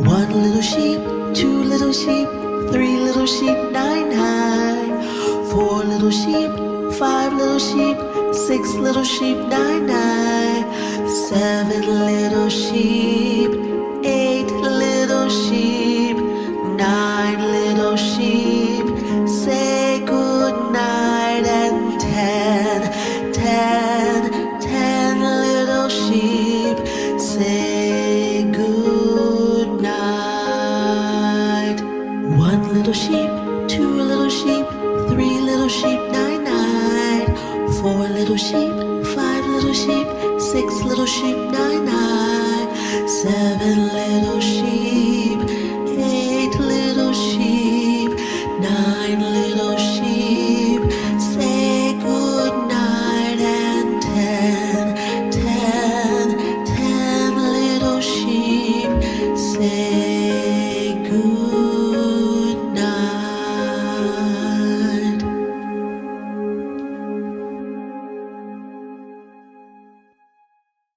One little sheep, two little sheep, three little sheep, nine, nine. Four little sheep, five little sheep, six little sheep, nine, nine. Seven little sheep, eight little sheep, nine little sheep. Say good night. And ten little sheep. Say good night. One little sheep, two little sheep, three little sheep, nine, nine. Four little sheep, five little sheep, six little sheep, nine, nine. Seven little sheep, eight little sheep, nine little sheep. Say good night. And ten little sheep. Say